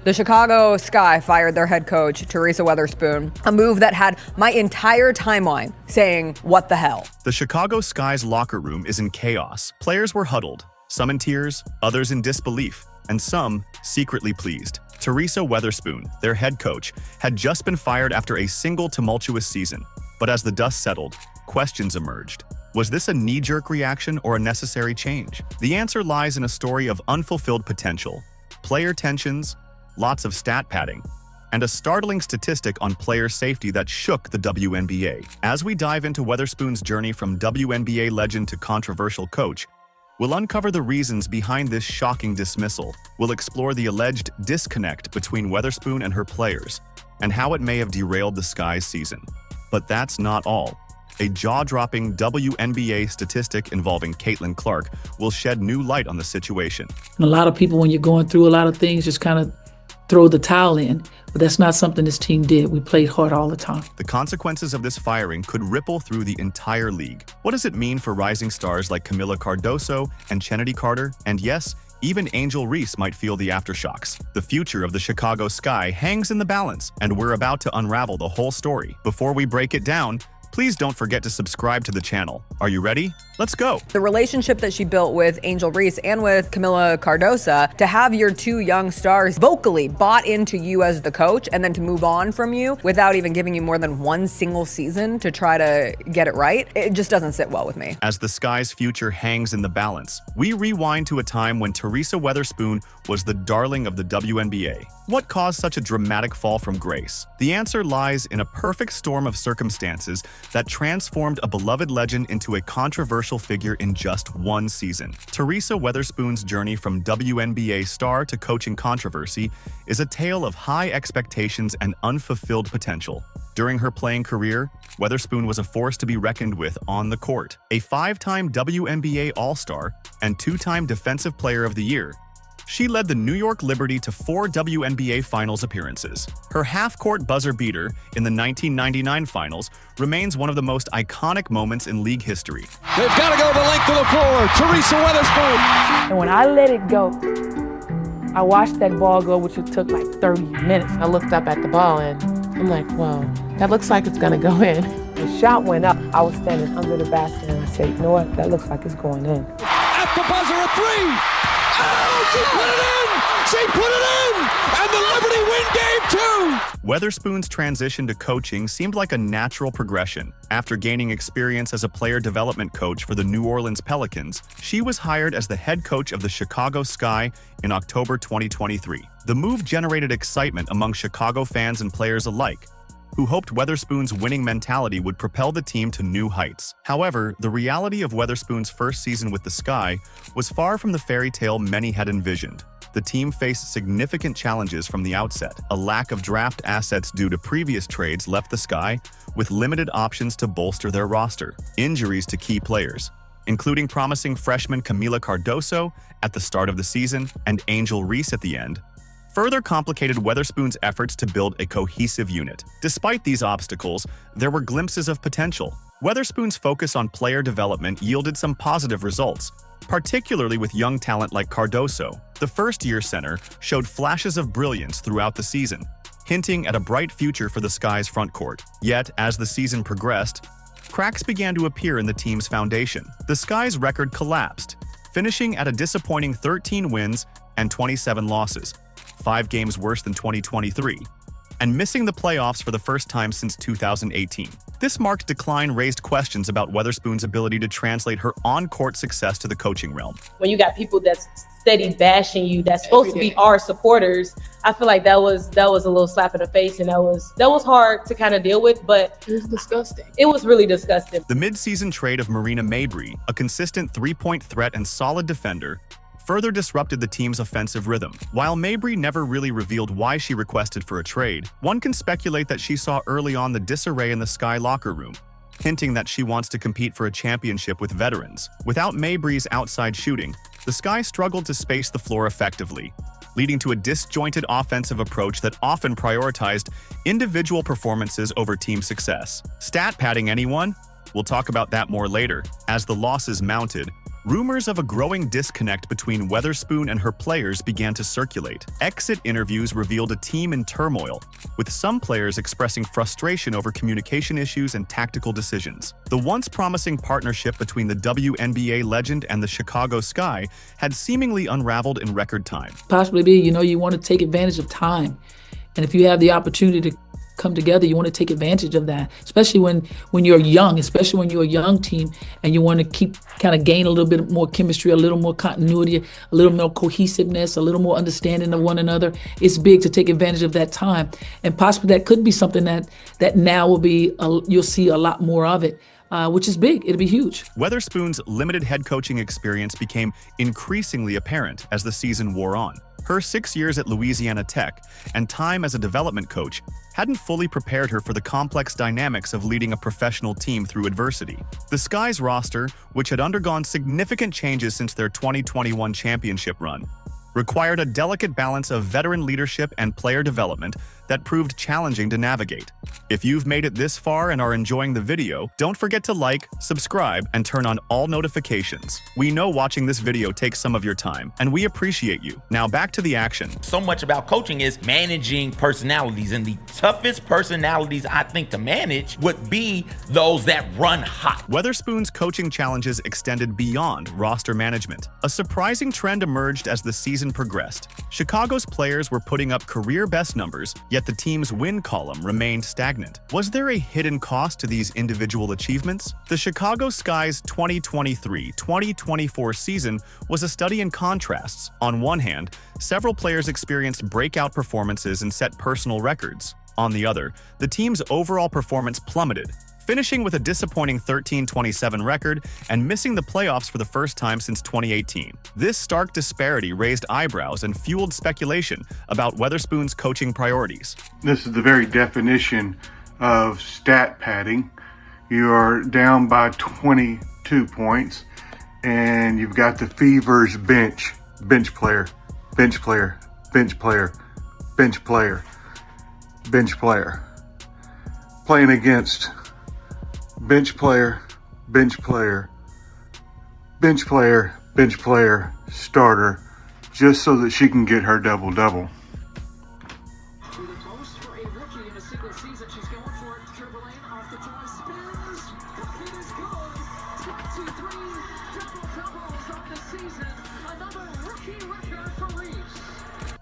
The Chicago Sky fired their head coach, Teresa Weatherspoon, a move that had my entire timeline saying, what the hell? The Chicago Sky's locker room is in chaos. Players were huddled, some in tears, others in disbelief, and some secretly pleased. Teresa Weatherspoon, their head coach, had just been fired after a single tumultuous season. But as the dust settled, questions emerged. Was this a knee-jerk reaction or a necessary change? The answer lies in a story of unfulfilled potential, player tensions, lots of stat padding, and a startling statistic on player safety that shook the WNBA. As we dive into Weatherspoon's journey from WNBA legend to controversial coach, we'll uncover the reasons behind this shocking dismissal. We'll explore the alleged disconnect between Weatherspoon and her players, and how it may have derailed the Sky's season. But that's not all. A jaw-dropping WNBA statistic involving Caitlin Clark will shed new light on the situation. And a lot of people, when you're going through a lot of things, just kind of throw the towel in. But that's not something this team did. We played hard all the time. The consequences of this firing could ripple through the entire league. What does it mean for rising stars like Kamilla Cardoso and Chennedy Carter? And yes, even Angel Reese might feel the aftershocks. The future of the Chicago Sky hangs in the balance, and we're about to unravel the whole story. Before we break it down, please don't forget to subscribe to the channel. Are you ready? Let's go. The relationship that she built with Angel Reese and with Kamilla Cardoso, to have your two young stars vocally bought into you as the coach and then to move on from you without even giving you more than one single season to try to get it right, it just doesn't sit well with me. As the Sky's future hangs in the balance, we rewind to a time when Teresa Weatherspoon was the darling of the WNBA. What caused such a dramatic fall from grace? The answer lies in a perfect storm of circumstances that transformed a beloved legend into a controversial figure in just one season. Teresa Weatherspoon's journey from WNBA star to coaching controversy is a tale of high expectations and unfulfilled potential. During her playing career, Weatherspoon was a force to be reckoned with on the court. A 5-time WNBA All-Star and 2-time Defensive Player of the Year, she led the New York Liberty to 4 WNBA Finals appearances. Her half-court buzzer beater in the 1999 Finals remains one of the most iconic moments in league history. They've got to go the length of the floor. Teresa Weatherspoon. And when I let it go, I watched that ball go, which it took like 30 minutes. I looked up at the ball and I'm like, wow, that looks like it's gonna go in. The shot went up. I was standing under the basket and I said, you know what, that looks like it's going in. At the buzzer, a 3. Oh, she put it in! She put it in! And the Liberty win game 2! Weatherspoon's transition to coaching seemed like a natural progression. After gaining experience as a player development coach for the New Orleans Pelicans, she was hired as the head coach of the Chicago Sky in October 2023. The move generated excitement among Chicago fans and players alike, who hoped Weatherspoon's winning mentality would propel the team to new heights. However, the reality of Weatherspoon's first season with the Sky was far from the fairy tale many had envisioned. The team faced significant challenges from the outset. A lack of draft assets due to previous trades left the Sky with limited options to bolster their roster. Injuries to key players, including promising freshman Kamilla Cardoso at the start of the season and Angel Reese at the end, further complicated Weatherspoon's efforts to build a cohesive unit. Despite these obstacles, there were glimpses of potential. Weatherspoon's focus on player development yielded some positive results, particularly with young talent like Cardoso. The first-year center showed flashes of brilliance throughout the season, hinting at a bright future for the Sky's front court. Yet, as the season progressed, cracks began to appear in the team's foundation. The Sky's record collapsed, finishing at a disappointing 13 wins and 27 losses, 5 games worse than 2023, and missing the playoffs for the first time since 2018. This marked decline raised questions about Weatherspoon's ability to translate her on-court success to the coaching realm. When you got people that's steady bashing you, that's supposed to be our supporters, I feel like that was a little slap in the face, and that was hard to kind of deal with, but It was disgusting. it was really disgusting. The mid-season trade of Marina Mabrey, a consistent three-point threat and solid defender, further disrupted the team's offensive rhythm. While Mabrey never really revealed why she requested for a trade, one can speculate that she saw early on the disarray in the Sky locker room, hinting that she wants to compete for a championship with veterans. Without Mabrey's outside shooting, the Sky struggled to space the floor effectively, leading to a disjointed offensive approach that often prioritized individual performances over team success. Stat padding, anyone? We'll talk about that more later. As the losses mounted, rumors of a growing disconnect between Weatherspoon and her players began to circulate. Exit interviews revealed a team in turmoil, with some players expressing frustration over communication issues and tactical decisions. The once promising partnership between the WNBA legend and the Chicago Sky had seemingly unraveled in record time. Possibly be, you want to take advantage of time. And if you have the opportunity to come together, you want to take advantage of that, especially when you're young, especially when you're a young team and you want to kind of gain a little bit more chemistry, a little more continuity, a little more cohesiveness, a little more understanding of one another. It's big to take advantage of that time. And possibly that could be something that now will be, you'll see a lot more of it. Which is big. It'll be huge. Weatherspoon's limited head coaching experience became increasingly apparent as the season wore on. Her 6 years at Louisiana Tech and time as a development coach hadn't fully prepared her for the complex dynamics of leading a professional team through adversity. The Sky's roster, which had undergone significant changes since their 2021 championship run, required a delicate balance of veteran leadership and player development that proved challenging to navigate. If you've made it this far and are enjoying the video, don't forget to like, subscribe, and turn on all notifications. We know watching this video takes some of your time, and we appreciate you. Now back to the action. So much about coaching is managing personalities, and the toughest personalities I think to manage would be those that run hot. Weatherspoon's coaching challenges extended beyond roster management. A surprising trend emerged as the season progressed. Chicago's players were putting up career best numbers, yet the team's win column remained stagnant. Was there a hidden cost to these individual achievements? The Chicago Sky's 2023-2024 season was a study in contrasts. On one hand, several players experienced breakout performances and set personal records. On the other, the team's overall performance plummeted, finishing with a disappointing 13-27 record and missing the playoffs for the first time since 2018. This stark disparity raised eyebrows and fueled speculation about Weatherspoon's coaching priorities. This is the very definition of stat padding. You are down by 22 points, and you've got the Fever's bench player, bench player, bench player, bench player, bench player, playing against bench player, bench player, bench player, bench player, starter, just so that she can get her double-double.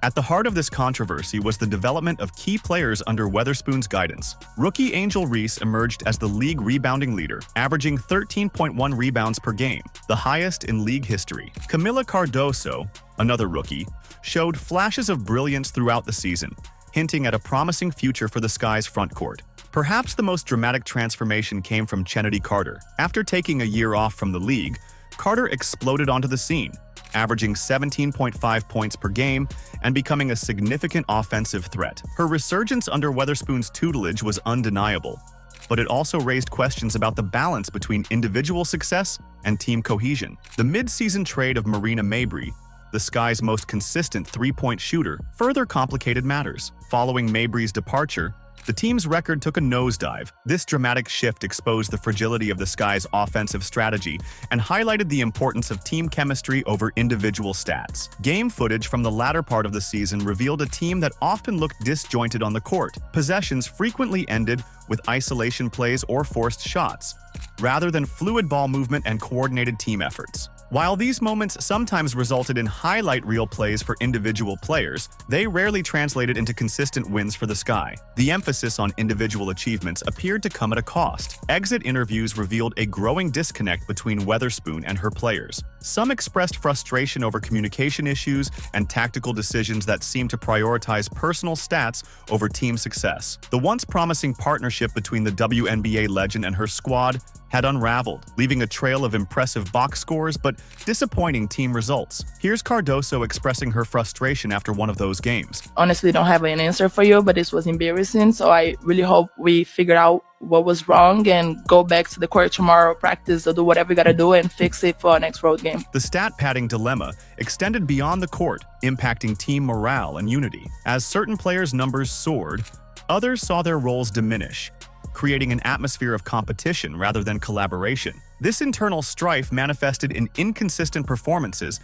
At the heart of this controversy was the development of key players under Weatherspoon's guidance. Rookie Angel Reese emerged as the league rebounding leader, averaging 13.1 rebounds per game, the highest in league history. Camila Cardoso, another rookie, showed flashes of brilliance throughout the season, hinting at a promising future for the Sky's frontcourt. Perhaps the most dramatic transformation came from Chennedy Carter. After taking a year off from the league, Carter exploded onto the scene, averaging 17.5 points per game and becoming a significant offensive threat. Her resurgence under Weatherspoon's tutelage was undeniable, but it also raised questions about the balance between individual success and team cohesion. The mid-season trade of Marina Mabrey, the Sky's most consistent three-point shooter, further complicated matters. Following Mabrey's departure, the team's record took a nosedive. This dramatic shift exposed the fragility of the Sky's offensive strategy and highlighted the importance of team chemistry over individual stats. Game footage from the latter part of the season revealed a team that often looked disjointed on the court. Possessions frequently ended with isolation plays or forced shots, rather than fluid ball movement and coordinated team efforts. While these moments sometimes resulted in highlight reel plays for individual players, they rarely translated into consistent wins for the Sky. The emphasis on individual achievements appeared to come at a cost. Exit interviews revealed a growing disconnect between Weatherspoon and her players. Some expressed frustration over communication issues and tactical decisions that seemed to prioritize personal stats over team success. The once promising partnership between the WNBA legend and her squad had unraveled, leaving a trail of impressive box scores but disappointing team results. Here's Cardoso expressing her frustration after one of those games. Honestly, don't have an answer for you, but this was embarrassing, so I really hope we figure out what was wrong and go back to the court tomorrow, practice, or do whatever we gotta do and fix it for our next road game. The stat padding dilemma extended beyond the court, impacting team morale and unity. As certain players' numbers soared, others saw their roles diminish, creating an atmosphere of competition rather than collaboration. This internal strife manifested in inconsistent performances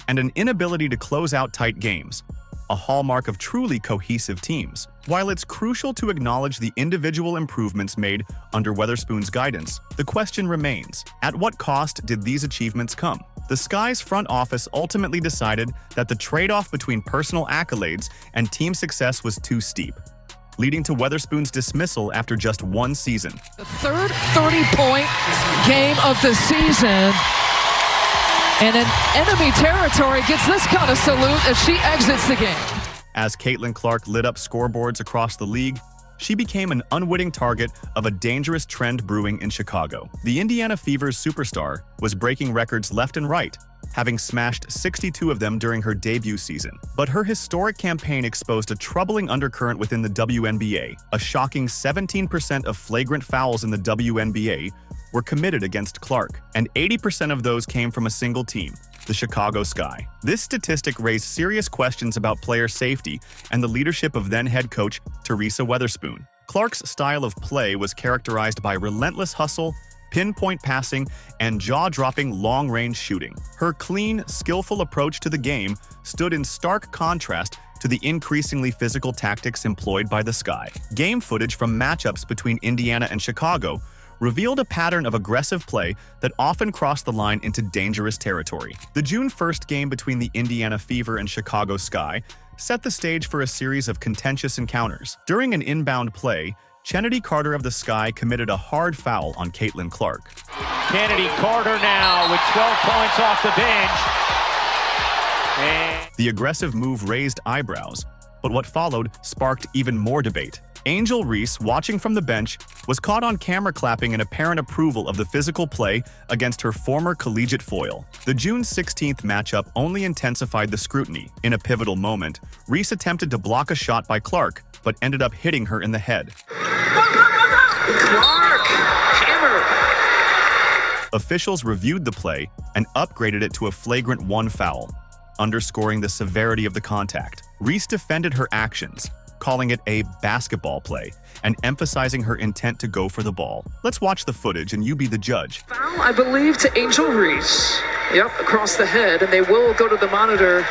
and an inability to close out tight games, a hallmark of truly cohesive teams. While it's crucial to acknowledge the individual improvements made under Weatherspoon's guidance, the question remains, at what cost did these achievements come? The Sky's front office ultimately decided that the trade-off between personal accolades and team success was too steep, leading to Weatherspoon's dismissal after just one season. The third 30-point game of the season, and in enemy territory gets this kind of salute as she exits the game. As Caitlin Clark lit up scoreboards across the league, she became an unwitting target of a dangerous trend brewing in Chicago. The Indiana Fever's superstar was breaking records left and right, having smashed 62 of them during her debut season. But her historic campaign exposed a troubling undercurrent within the WNBA. A shocking 17% of flagrant fouls in the WNBA were committed against Clark, and 80% of those came from a single team, the Chicago Sky. This statistic raised serious questions about player safety and the leadership of then-head coach Teresa Weatherspoon. Clark's style of play was characterized by relentless hustle, pinpoint passing, and jaw-dropping long-range shooting. Her clean, skillful approach to the game stood in stark contrast to the increasingly physical tactics employed by the Sky. Game footage from matchups between Indiana and Chicago revealed a pattern of aggressive play that often crossed the line into dangerous territory. The June 1st game between the Indiana Fever and Chicago Sky set the stage for a series of contentious encounters. During an inbound play, Kennedy Carter of the Sky committed a hard foul on Caitlin Clark. Kennedy Carter now with 12 points off the bench. The aggressive move raised eyebrows, but what followed sparked even more debate. Angel Reese, watching from the bench, was caught on camera clapping in apparent approval of the physical play against her former collegiate foil. The June 16th matchup only intensified the scrutiny. In a pivotal moment, Reese attempted to block a shot by Clark, but ended up hitting her in the head. Clark! Hammer! Officials reviewed the play and upgraded it to a flagrant 1 foul, underscoring the severity of the contact. Reese defended her actions, calling it a basketball play and emphasizing her intent to go for the ball. Let's watch the footage and you be the judge. Foul, I believe, to Angel Reese. Yep, across the head, and they will go to the monitor.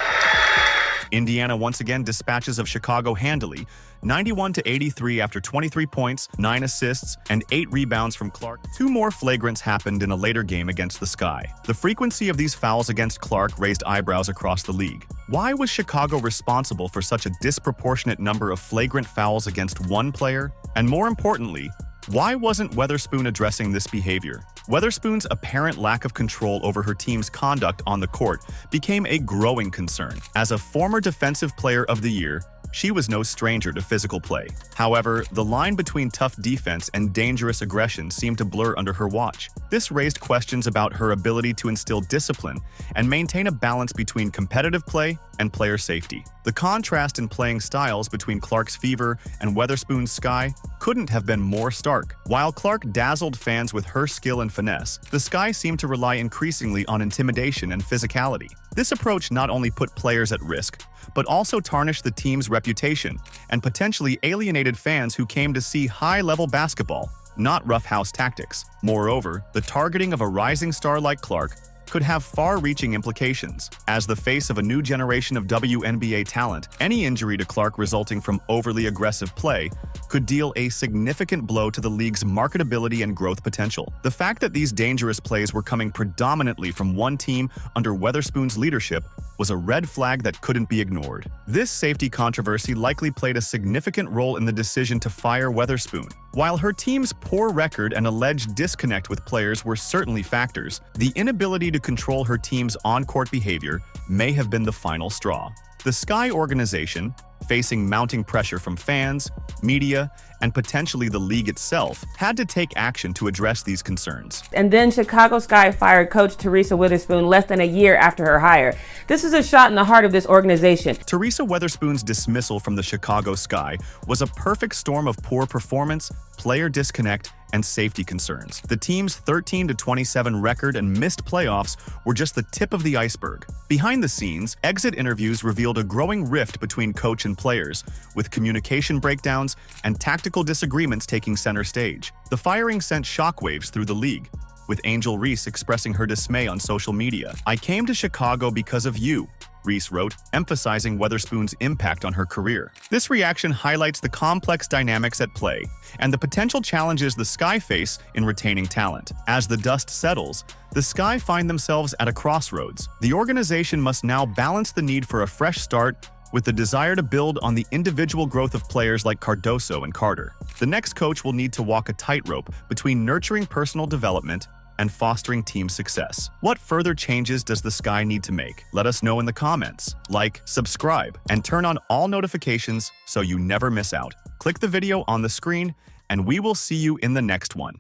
Indiana once again dispatches of Chicago handily, 91-83 after 23 points, 9 assists, and 8 rebounds from Clark. 2 more flagrants happened in a later game against the Sky. The frequency of these fouls against Clark raised eyebrows across the league. Why was Chicago responsible for such a disproportionate number of flagrant fouls against one player? And more importantly, why wasn't Weatherspoon addressing this behavior? Weatherspoon's apparent lack of control over her team's conduct on the court became a growing concern. As a former Defensive Player of the Year, she was no stranger to physical play. However, the line between tough defense and dangerous aggression seemed to blur under her watch. This raised questions about her ability to instill discipline and maintain a balance between competitive play and player safety. The contrast in playing styles between Clark's Fever and Weatherspoon's Sky couldn't have been more stark. While Clark dazzled fans with her skill and finesse, the Sky seemed to rely increasingly on intimidation and physicality. This approach not only put players at risk, but also tarnished the team's reputation and potentially alienated fans who came to see high-level basketball, not roughhouse tactics. Moreover, the targeting of a rising star like Clark could have far-reaching implications. As the face of a new generation of WNBA talent, any injury to Clark resulting from overly aggressive play could deal a significant blow to the league's marketability and growth potential. The fact that these dangerous plays were coming predominantly from one team under Weatherspoon's leadership was a red flag that couldn't be ignored. This safety controversy likely played a significant role in the decision to fire Weatherspoon. While her team's poor record and alleged disconnect with players were certainly factors, the inability to control her team's on-court behavior may have been the final straw. The Sky organization, facing mounting pressure from fans, media, and potentially the league itself, had to take action to address these concerns. And then Chicago Sky fired coach Teresa Weatherspoon less than a year after her hire. This is a shot in the heart of this organization. Teresa Weatherspoon's dismissal from the Chicago Sky was a perfect storm of poor performance, player disconnect, and safety concerns. The team's 13-27 record and missed playoffs were just the tip of the iceberg. Behind the scenes, exit interviews revealed a growing rift between coach and players, with communication breakdowns and tactical disagreements taking center stage. The firing sent shockwaves through the league, with Angel Reese expressing her dismay on social media. "I came to Chicago because of you," Reese wrote, emphasizing Weatherspoon's impact on her career. This reaction highlights the complex dynamics at play and the potential challenges the Sky face in retaining talent. As the dust settles, the Sky find themselves at a crossroads. The organization must now balance the need for a fresh start with the desire to build on the individual growth of players like Cardoso and Carter. The next coach will need to walk a tightrope between nurturing personal development and fostering team success. What further changes does the Sky need to make? Let us know in the comments. Like, subscribe, and turn on all notifications so you never miss out. Click the video on the screen, and we will see you in the next one.